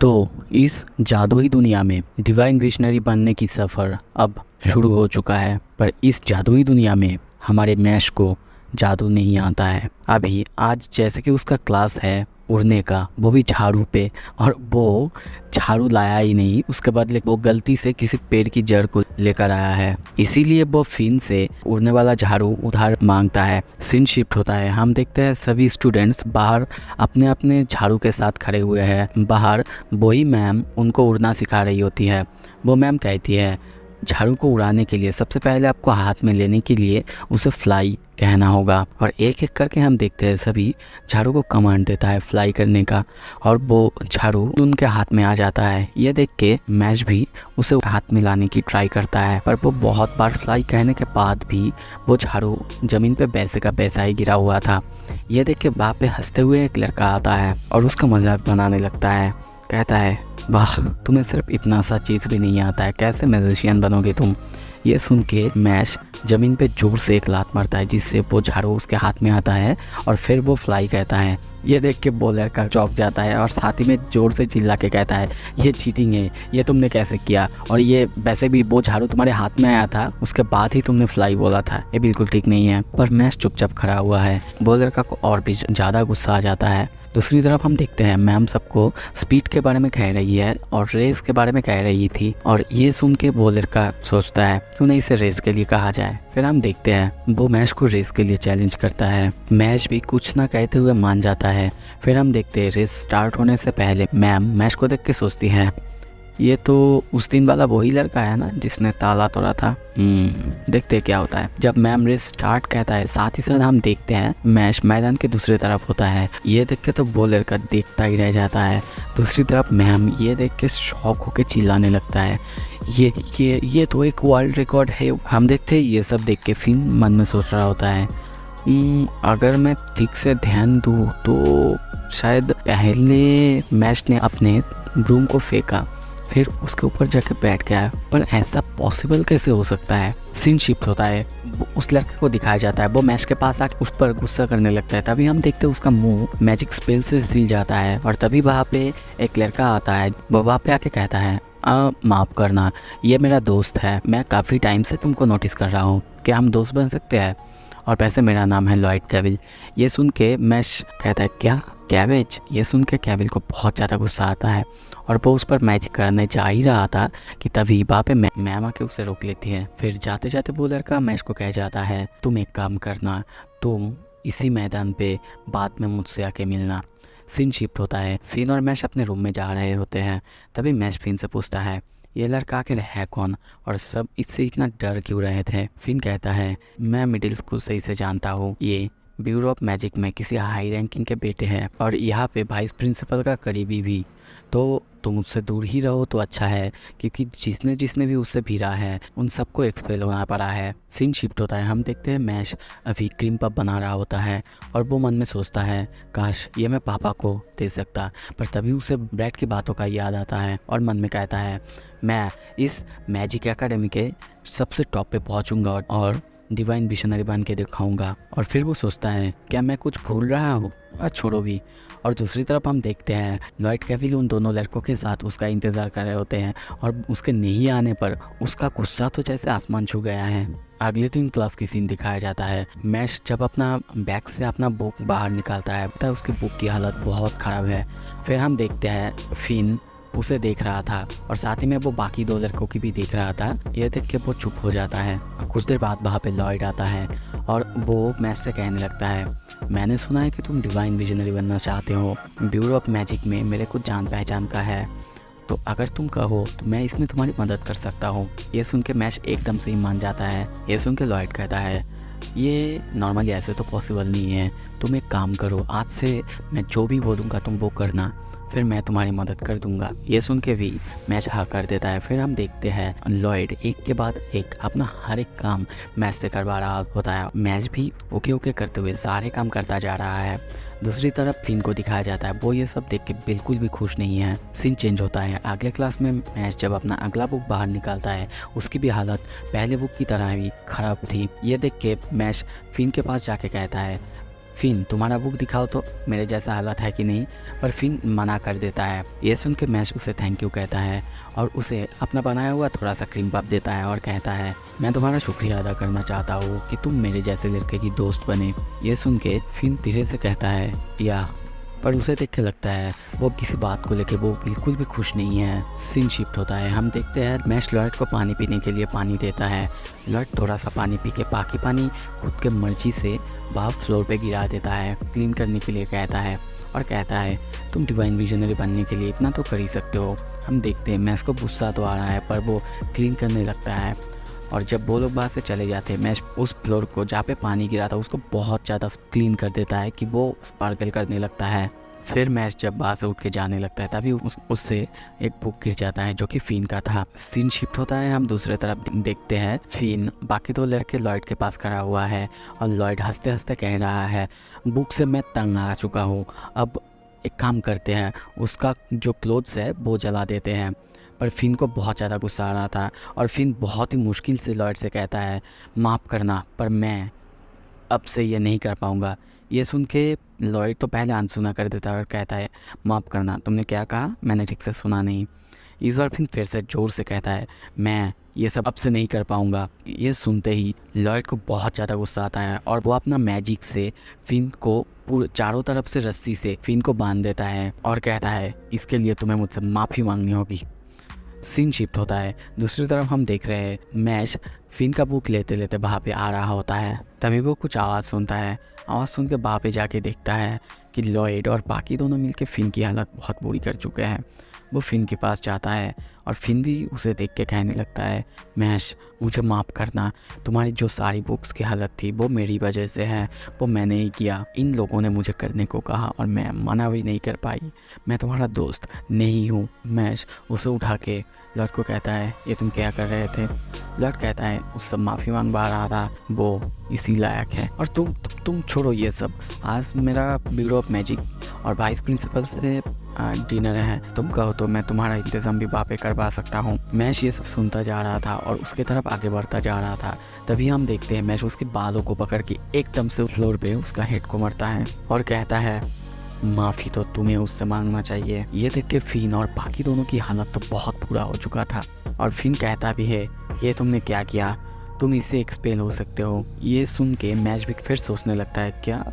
तो इस जादुई दुनिया में डिवाइन विशनरी बनने की सफ़र अब शुरू हो चुका है। पर इस जादुई दुनिया में हमारे मैश को जादू नहीं आता है। अभी आज जैसे कि उसका क्लास है उड़ने का, वो भी झाड़ू पे, और वो झाड़ू लाया ही नहीं, उसके बदले वो गलती से किसी पेड़ की जड़ को लेकर आया है। इसीलिए वो फिन से उड़ने वाला झाड़ू उधार मांगता है। सीन शिफ्ट होता है, हम देखते हैं सभी स्टूडेंट्स बाहर अपने अपने झाड़ू के साथ खड़े हुए हैं। बाहर वही मैम उनको उड़ना सिखा रही होती है। वो मैम कहती है झाड़ू को उड़ाने के लिए सबसे पहले आपको हाथ में लेने के लिए उसे फ्लाई कहना होगा। और एक एक करके हम देखते हैं सभी झाड़ू को कमांड देता है फ्लाई करने का, और वो झाड़ू उनके हाथ में आ जाता है। ये देख के मैश भी उसे हाथ में लाने की ट्राई करता है, पर वो बहुत बार फ्लाई कहने के बाद भी वो झाड़ू ज़मीन पे वैसे का वैसा ही गिरा हुआ था। ये देख के वहाँ पे हंसते हुए एक लड़का आता है और उसका मजाक बनाने लगता है। कहता है वाह, तुम्हें सिर्फ इतना सा चीज़ भी नहीं आता है, कैसे मैजिशियन बनोगे तुम। ये सुन के मैश ज़मीन पे जोर से एक लात मारता है, जिससे वो झाड़ू उसके हाथ में आता है और फिर वो फ्लाई कहता है। ये देख के वो लड़का चौंक जाता है और साथ ही में ज़ोर से चिल्ला के कहता है ये चीटिंग है, ये तुमने कैसे किया, और ये वैसे भी वो झाड़ू तुम्हारे हाथ में आया था उसके बाद ही तुमने फ्लाई बोला था, ये बिल्कुल ठीक नहीं है। पर मैश चुपचाप खड़ा हुआ है। वो लड़का को और भी ज़्यादा गुस्सा आ जाता है। दूसरी तरफ हम देखते हैं मैम सबको स्पीड के बारे में कह रही है और रेस के बारे में कह रही थी, और ये सुन के वो लड़का सोचता है क्यों नहीं इसे रेस के लिए कहा जाए। फिर हम देखते हैं वो मैश को रेस के लिए चैलेंज करता है। मैश भी कुछ ना कहते हुए मान जाता है। फिर हम देखते हैं रेस स्टार्ट होने से पहले मैम मैश को देख के सोचती है ये तो उस दिन वाला वही लड़का है ना जिसने ताला तोड़ा था। देखते हैं क्या होता है। जब मैम रेस स्टार्ट कहता है, साथ ही साथ हम देखते हैं मैश मैदान के दूसरी तरफ होता है। ये देख के तो वो लड़का देखता ही रह जाता है। दूसरी तरफ मैम ये देख के शॉक होके चिल्लाने लगता है ये तो एक वर्ल्ड रिकॉर्ड है। हम देखते हैं ये सब देख के फिन मन में सोच रहा होता है अगर मैं ठीक से ध्यान दूँ तो शायद पहले मैश ने अपने ब्रूम को फेंका, फिर उसके ऊपर जाके बैठ गया, पर ऐसा पॉसिबल कैसे हो सकता है। सीन शिफ्ट होता है, उस लड़के को दिखाया जाता है, वो मैश के पास आके उस पर गुस्सा करने लगता है। तभी हम देखते हैं उसका मुंह मैजिक स्पेल से सील जाता है, और तभी वहाँ पे एक लड़का आता है। वो वहाँ पे आके कहता है माफ़ करना, ये मेरा दोस्त है, मैं काफ़ी टाइम से तुमको नोटिस कर रहा हूँ, क्या हम दोस्त बन सकते हैं, और वैसे मेरा नाम है लॉयड कैविल। ये सुन के मैश कहता है क्या कैवेज। ये सुन के कैविल को बहुत ज़्यादा गुस्सा आता है और वो उस पर मैजिक करने जा ही रहा था कि तभी वहाँ पे मैम आके उसे रोक लेती है। फिर जाते जाते वो लड़का मैश को कह जाता है तुम एक काम करना, तुम इसी मैदान पे बाद में मुझसे आके मिलना। सीन शिफ्ट होता है, फिन और मैश अपने रूम में जा रहे होते हैं। तभी मैश फिन से पूछता है ये लड़का आखिर है कौन और सब इससे इतना डर क्यों रहे थे। फिन कहता है मैं मिडिल स्कूल से इसे जानता हूँ, ये ब्यूरो ऑफ मैजिक में किसी हाई रैंकिंग के बेटे हैं और यहाँ पे वाइस प्रिंसिपल का करीबी भी, तो तुम उससे दूर ही रहो तो अच्छा है, क्योंकि जिसने जिसने भी उससे भिड़ा है उन सबको एक्सपेल होना पड़ा है। सीन शिफ्ट होता है, हम देखते हैं मैश अभी क्रीम पफ बना रहा होता है और वो मन में सोचता है काश ये मैं पापा को दे सकता, पर तभी उसे ब्रैड की बातों का याद आता है और मन में कहता है मैं इस मैजिक एकेडमी के सबसे टॉप पे पहुँचूँगा और डिवाइन विशनरी बन के दिखाऊंगा। और फिर वो सोचता है क्या मैं कुछ भूल रहा हूँ, छोड़ो भी। और दूसरी तरफ हम देखते हैं लॉयड कैविल उन दोनों लड़कों के साथ उसका इंतज़ार कर रहे होते हैं, और उसके नहीं आने पर उसका गुस्सा तो जैसे आसमान छू गया है। अगले दिन क्लास की सीन दिखाया जाता है। मैश जब अपना बैग से अपना बुक बाहर निकालता है तो उसकी बुक की हालत बहुत ख़राब है। फिर हम देखते हैं फिन उसे देख रहा था और साथ ही में वो बाकी दो लड़कों की भी देख रहा था। ये देख के वो चुप हो जाता है। कुछ देर बाद वहाँ पे लॉयड आता है और वो मैश से कहने लगता है मैंने सुना है कि तुम डिवाइन विजनरी बनना चाहते हो, ब्यूरो ऑफ मैजिक में मेरे कुछ जान पहचान का है, तो अगर तुम कहो तो मैं इसमें तुम्हारी मदद कर सकता हूँ। ये सुन के मैश एकदम से ही मान जाता है। ये सुन के लॉयड कहता है ये नॉर्मली ऐसे तो पॉसिबल नहीं है, तुम एक काम करो, आज से मैं जो भी बोलूँगा तुम वो करना, फिर मैं तुम्हारी मदद कर दूंगा। ये सुन के भी मैच हाँ कर देता है। फिर हम देखते हैं लॉयड एक के बाद एक अपना हर एक काम मैच से करवा रहा होता है। मैच भी ओके ओके करते हुए सारे काम करता जा रहा है। दूसरी तरफ फिन को दिखाया जाता है, वो ये सब देख के बिल्कुल भी खुश नहीं है। सीन चेंज होता है, अगले क्लास में मैच जब अपना अगला बुक बाहर निकालता है उसकी भी हालत पहले बुक की तरह ही खराब थी। ये देख के मैच फिन के पास जाके कहता है फिन तुम्हारा बुक दिखाओ तो मेरे जैसा हालत है कि नहीं। पर फिन मना कर देता है। ये सुन के मैश उसे थैंक यू कहता है और उसे अपना बनाया हुआ थोड़ा सा क्रीम पफ देता है और कहता है मैं तुम्हारा शुक्रिया अदा करना चाहता हूँ कि तुम मेरे जैसे लड़के की दोस्त बने। ये सुन के फिन धीरे से कहता है या, पर उसे देख के लगता है वो किसी बात को लेके वो बिल्कुल भी खुश नहीं है। सीन शिफ्ट होता है। हम देखते हैं मैश लॉयड को पानी पीने के लिए पानी देता है। लॉयड थोड़ा सा पानी पी के बाकी पानी खुद के मर्जी से बाहर फ्लोर पे गिरा देता है। क्लीन करने के लिए कहता है और कहता है तुम डिवाइन विजनरी बनने के लिए इतना तो कर ही सकते हो। हम देखते हैं मैश को गुस्सा तो आ रहा है पर वो क्लीन करने लगता है। और जब वो लोग बाहर से चले जाते हैं मैश उस फ्लोर को जहाँ पे पानी गिरा था उसको बहुत ज़्यादा क्लीन कर देता है कि वो स्पार्कल करने लगता है। फिर मैश जब बाहर से उठ के जाने लगता है तभी उससे एक बुक गिर जाता है जो कि फिन का था। सीन शिफ्ट होता है। हम दूसरे तरफ देखते हैं फिन बाकी दो लड़के लॉयड के पास खड़ा हुआ है और लॉयड हंसते हंसते कह रहा है बुक से मैं तंग आ चुका हूँ, अब एक काम करते हैं उसका जो क्लोथ्स है वो जला देते हैं। पर फिन को बहुत ज़्यादा गुस्सा आ रहा था और फिन बहुत ही मुश्किल से लॉयड से कहता है माफ़ करना पर मैं अब से ये नहीं कर पाऊँगा। ये सुन के लॉयड तो पहले अनसुना कर देता है और कहता है माफ़ करना, तुमने क्या कहा, मैंने ठीक से सुना नहीं। इस बार फिर से ज़ोर से कहता है मैं ये सब अब से नहीं कर पाऊँगा। ये सुनते ही लॉयड को बहुत ज़्यादा गुस्सा आता है और वो अपना मैजिक से फिन को पूरे चारों तरफ से रस्सी से फिन को बांध देता है और कहता है इसके लिए तुम्हें मुझसे माफ़ी मांगनी होगी। सीन शिफ्ट होता है। दूसरी तरफ हम देख रहे हैं मैश फिन का बुक लेते लेते वहाँ पे आ रहा होता है। तभी वो कुछ आवाज़ सुनता है। आवाज़ सुन के वहाँ पे जाके देखता है कि लॉयड और बाकी दोनों मिलके फिन की हालत बहुत बुरी कर चुके हैं। वो फिन के पास जाता है और फिन भी उसे देख के कहने लगता है मैश मुझे माफ़ करना, तुम्हारी जो सारी बुक्स की हालत थी वो मेरी वजह से है, वो मैंने ही किया। इन लोगों ने मुझे करने को कहा और मैं मना भी नहीं कर पाई। मैं तुम्हारा दोस्त नहीं हूँ। मैश उसे उठा के लॉर्ड को कहता है ये तुम क्या कर रहे थे। लॉर्ड कहता है उससे माफ़ी मांगवा रहा था, वो इसी लायक है। और तुम छोड़ो ये सब, आज मेरा ब्यूरो ऑफ मैजिक और वाइस प्रिंसिपल से डिनर है, तुम कहो तो मैं तुम्हारा इंतज़ाम भी वहाँ पे करवा सकता हूँ। मैश ये सब सुनता जा रहा था और उसके तरफ आगे बढ़ता जा रहा था। तभी हम देखते हैं मैश उसके बालों को पकड़ के एकदम से फ्लोर पे उसका हेड को मारता है और कहता है माफ़ी तो तुम्हें उससे मांगना चाहिए। ये देख के फिन और बाकी दोनों की हालत तो बहुत बुरा हो चुका था और फिन कहता भी है ये तुमने क्या किया, तुम इससे एक्सपेल हो सकते हो। ये सुन के मैश भी फिर सोचने लगता है क्या,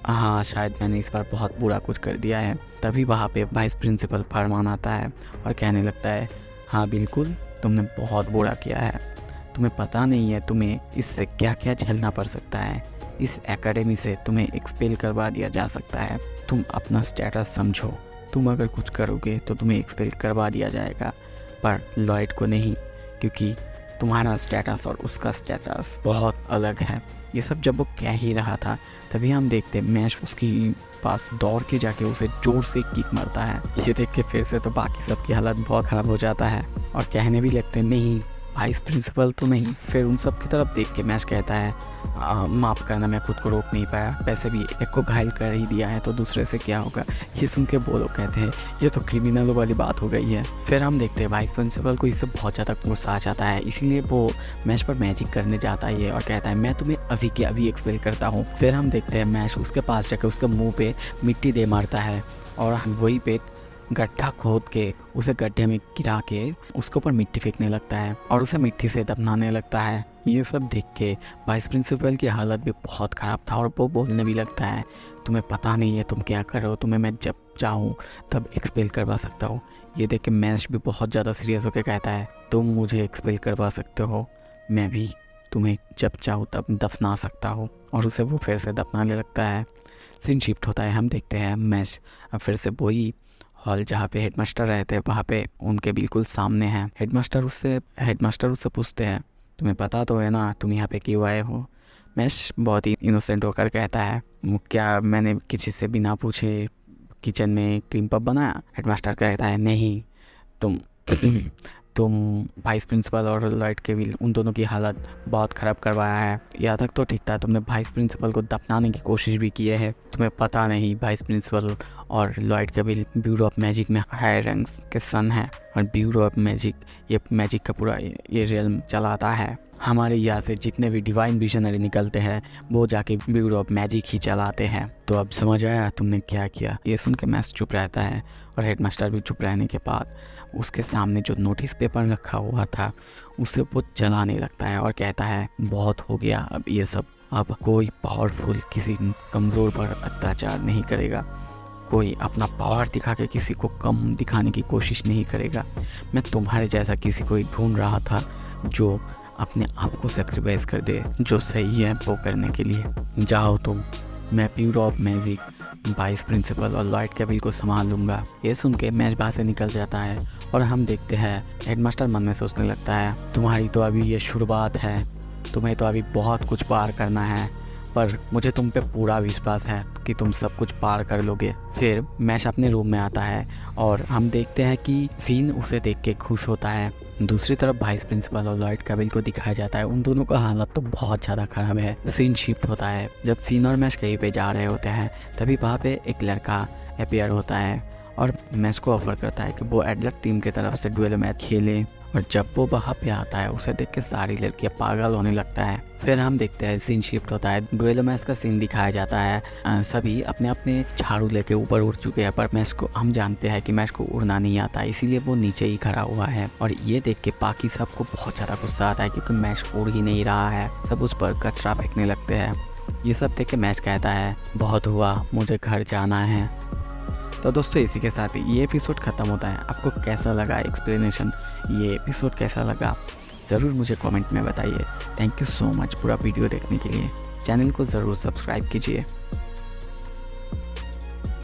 हाँ शायद मैंने इस बार बहुत बुरा कुछ कर दिया है। तभी वहाँ पे वाइस प्रिंसिपल फरमान आता है और कहने लगता है हाँ बिल्कुल तुमने बहुत बुरा किया है, तुम्हें पता नहीं है तुम्हें इससे क्या क्या झेलना पड़ सकता है। इस एकेडमी से तुम्हें एक्सपेल करवा दिया जा सकता है। तुम अपना स्टेटस समझो, तुम अगर कुछ करोगे तो तुम्हें एक्सपेल करवा दिया जाएगा, पर लॉयड को नहीं, क्योंकि तुम्हारा स्टेटस और उसका स्टेटस बहुत अलग है। ये सब जब वो कह ही रहा था तभी हम देखते मैश उसकी पास दौड़ के जाके उसे जोर से किक मारता है। ये देख के फिर से तो बाकी सबकी हालत बहुत ख़राब हो जाता है और कहने भी लगते नहीं वाइस प्रिंसिपल तो नहीं। फिर उन सब की तरफ देख के मैश कहता है माफ़ करना, मैं खुद को रोक नहीं पाया, वैसे भी एक को घायल कर ही दिया है तो दूसरे से क्या होगा। ये सुन के वो लोग कहते हैं ये तो क्रिमिनलों वाली बात हो गई है। फिर हम देखते हैं वाइस प्रिंसिपल को इससे बहुत ज़्यादा गुस्सा आ जाता है, इसीलिए वो मैश पर मैजिक करने जाता है और कहता है मैं तुम्हें अभी के अभी एक्सपेल करता हूँ। फिर हम देखते हैं मैश उसके पास जाकर उसके मुँह पे मिट्टी दे मारता है और वही पे गड्ढा खोद के उसे गड्ढे में गिरा के उसके ऊपर मिट्टी फेंकने लगता है और उसे मिट्टी से दफनाने लगता है। ये सब देख के वाइस प्रिंसिपल की हालत भी बहुत ख़राब था और वो बोलने भी लगता है तुम्हें पता नहीं है तुम क्या कर रहे हो, तुम्हें मैं जब चाहूँ तब एक्सपेल करवा सकता हूँ। ये देख के मैश भी बहुत ज़्यादा सीरियस होकर कहता है तुम मुझे एक्सपेल करवा सकते हो, मैं भी तुम्हें जब चाहूँ तब दफना सकता हूँ। और उसे वो फिर से दफनाने लगता है। सीन शिफ्ट होता है। हम देखते हैं मैश फिर से वही हॉल जहाँ पे हेडमास्टर रहते हैं वहाँ पे उनके बिल्कुल सामने हैं। हेडमास्टर उससे पूछते हैं तुम्हें पता तो है ना तुम यहाँ पे क्यों आए हो। मैश बहुत ही इनोसेंट होकर कहता है क्या मैंने किसी से बिना पूछे किचन में क्रीम पफ बनाया। हेडमास्टर कहता है नहीं, तुम वाइस प्रिंसिपल और लॉयड के भी उन दोनों की हालत बहुत ख़राब करवाया है। यहाँ तक तो ठीक था, तुमने वाइस प्रिंसिपल को दफनाने की कोशिश भी की है। तुम्हें पता नहीं वाइस प्रिंसिपल और लॉयड के भी ब्यूरो ऑफ मैजिक में हाई रैंक्स के सन है और ब्यूरो ऑफ मैजिक ये मैजिक का पूरा ये रियल्म चलाता है। हमारे यहाँ से जितने भी डिवाइन विजनरी निकलते हैं वो जाके ब्यूरो ऑफ मैजिक ही चलाते हैं। तो अब समझ आया तुमने क्या किया। ये सुन के मैक्स चुप रहता है और हेडमास्टर भी चुप रहने के बाद उसके सामने जो नोटिस पेपर रखा हुआ था उसे वो जलाने लगता है और कहता है बहुत हो गया अब ये सब। अब कोई पावरफुल किसी कमज़ोर पर अत्याचार नहीं करेगा, कोई अपना पावर दिखा के किसी को कम दिखाने की कोशिश नहीं करेगा। मैं तुम्हारे जैसा किसी को ही ढूंढ रहा था जो अपने आप को सेक्रीफाइस कर दे, जो सही है वो करने के लिए। जाओ तुम, मैं bureau of magic vice principal और लॉयड कैबिल को संभाल लूँगा। ये सुन के मैच वहाँ से निकल जाता है और हम देखते हैं हेडमास्टर मन में सोचने लगता है तुम्हारी तो अभी ये शुरुआत है, तुम्हें तो अभी बहुत कुछ पार करना है, पर मुझे तुम पे पूरा विश्वास है कि तुम सब कुछ पार कर लोगे। फिर मैश अपने रूम में आता है और हम देखते हैं कि फिन उसे देख के खुश होता है। दूसरी तरफ वाइस प्रिंसिपल और लॉयड कैबिल को दिखाया जाता है, उन दोनों का हालत तो बहुत ज़्यादा ख़राब है। सीन शिफ्ट होता है, जब फिन और मैश कहीं पे जा रहे होते हैं तभी वहाँ पे एक लड़का अपीयर होता है और मैश को ऑफर करता है कि वो एडलर टीम की तरफ से डुएल मैच खेले। और जब वो वहाँ पे आता है उसे देख के सारी लड़कियाँ पागल होने लगता है। फिर हम देखते हैं सीन शिफ्ट होता है, डुएल मैच का सीन दिखाया जाता है। सभी अपने अपने झाड़ू लेके ऊपर उड़ चुके हैं, पर मैच को हम जानते हैं कि मैच को उड़ना नहीं आता, इसीलिए वो नीचे ही खड़ा हुआ है। और ये देख के बाकी सबको बहुत ज़्यादा गुस्सा आता है क्योंकि मैच उड़ ही नहीं रहा है। सब उस पर कचरा फेंकने लगते हैं। ये सब देख के मैच कहता है बहुत हुआ, मुझे घर जाना है। तो दोस्तों इसी के साथ ये एपिसोड ख़त्म होता है। आपको कैसा लगा एक्सप्लेनेशन, ये एपिसोड कैसा लगा ज़रूर मुझे कमेंट में बताइए। थैंक यू सो मच पूरा वीडियो देखने के लिए। चैनल को ज़रूर सब्सक्राइब कीजिए।